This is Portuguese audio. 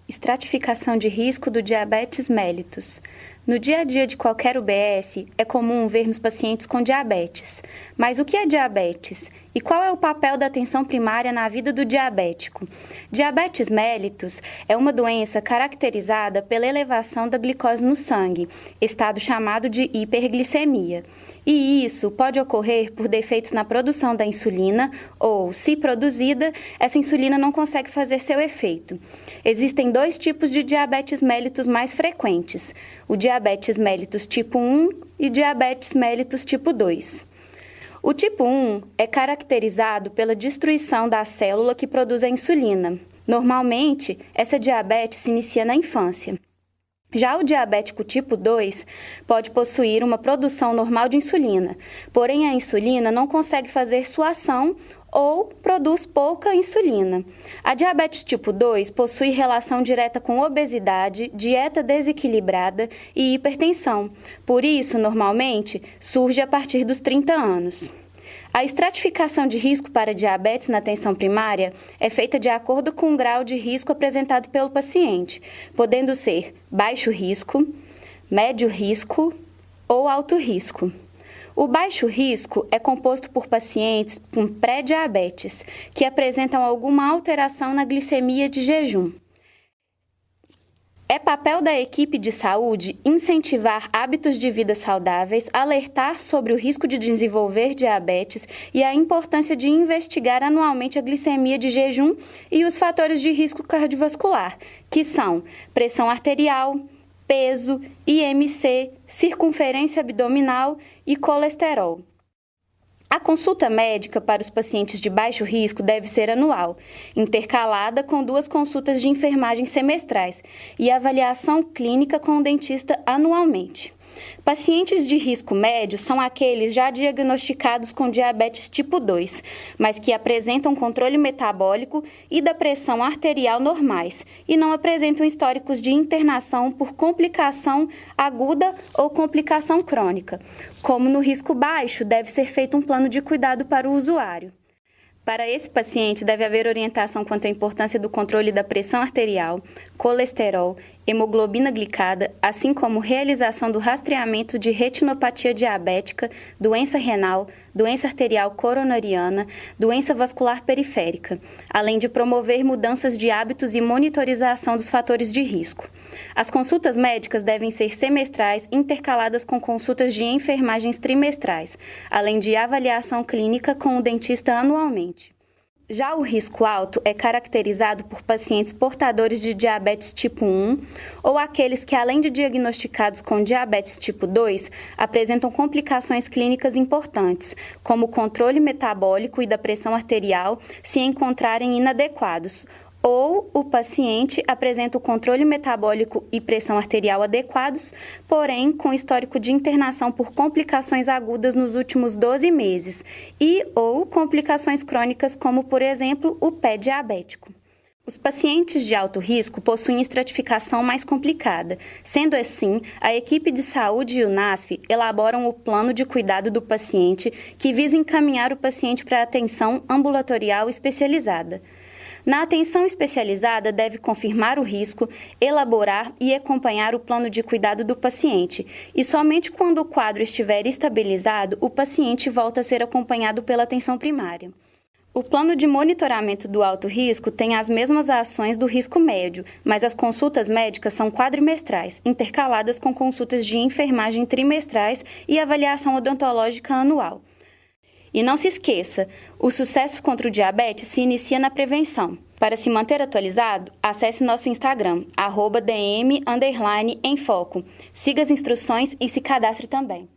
Estratificação de risco do diabetes mellitus. No dia a dia de qualquer UBS, é comum vermos pacientes com diabetes. Mas o que é diabetes? E qual é o papel da atenção primária na vida do diabético? Diabetes mellitus é uma doença caracterizada pela elevação da glicose no sangue, estado chamado de hiperglicemia. E isso pode ocorrer por defeitos na produção da insulina ou, se produzida, essa insulina não consegue fazer seu efeito. Existem dois tipos de diabetes mellitus mais frequentes: o diabetes mellitus tipo 1 e diabetes mellitus tipo 2. O tipo 1 é caracterizado pela destruição da célula que produz a insulina. Normalmente, essa diabetes se inicia na infância. Já o diabético tipo 2 pode possuir uma produção normal de insulina, porém a insulina não consegue fazer sua ação ou produz pouca insulina. A diabetes tipo 2 possui relação direta com obesidade, dieta desequilibrada e hipertensão. Por isso, normalmente, surge a partir dos 30 anos. A estratificação de risco para diabetes na atenção primária é feita de acordo com o grau de risco apresentado pelo paciente, podendo ser baixo risco, médio risco ou alto risco. O baixo risco é composto por pacientes com pré-diabetes, que apresentam alguma alteração na glicemia de jejum. É papel da equipe de saúde incentivar hábitos de vida saudáveis, alertar sobre o risco de desenvolver diabetes e a importância de investigar anualmente a glicemia de jejum e os fatores de risco cardiovascular, que são pressão arterial, peso, IMC, circunferência abdominal e colesterol. A consulta médica para os pacientes de baixo risco deve ser anual, intercalada com 2 consultas de enfermagem semestrais e avaliação clínica com o dentista anualmente. Pacientes de risco médio são aqueles já diagnosticados com diabetes tipo 2, mas que apresentam controle metabólico e da pressão arterial normais e não apresentam históricos de internação por complicação aguda ou complicação crônica. Como no risco baixo, deve ser feito um plano de cuidado para o usuário. Para esse paciente, deve haver orientação quanto à importância do controle da pressão arterial, colesterol, hemoglobina glicada, assim como realização do rastreamento de retinopatia diabética, doença renal, doença arterial coronariana, doença vascular periférica, além de promover mudanças de hábitos e monitorização dos fatores de risco. As consultas médicas devem ser semestrais, intercaladas com consultas de enfermagens trimestrais, além de avaliação clínica com o dentista anualmente. Já o risco alto é caracterizado por pacientes portadores de diabetes tipo 1 ou aqueles que, além de diagnosticados com diabetes tipo 2, apresentam complicações clínicas importantes, como o controle metabólico e da pressão arterial se encontrarem inadequados, ou o paciente apresenta o controle metabólico e pressão arterial adequados, porém com histórico de internação por complicações agudas nos últimos 12 meses e ou complicações crônicas como, por exemplo, o pé diabético. Os pacientes de alto risco possuem estratificação mais complicada. Sendo assim, a equipe de saúde e o NASF elaboram o plano de cuidado do paciente que visa encaminhar o paciente para a atenção ambulatorial especializada. Na atenção especializada, deve confirmar o risco, elaborar e acompanhar o plano de cuidado do paciente, e somente quando o quadro estiver estabilizado, o paciente volta a ser acompanhado pela atenção primária. O plano de monitoramento do alto risco tem as mesmas ações do risco médio, mas as consultas médicas são quadrimestrais, intercaladas com consultas de enfermagem trimestrais e avaliação odontológica anual. E não se esqueça, o sucesso contra o diabetes se inicia na prevenção. Para se manter atualizado, acesse nosso Instagram, @dm_emfoco. Siga as instruções e se cadastre também.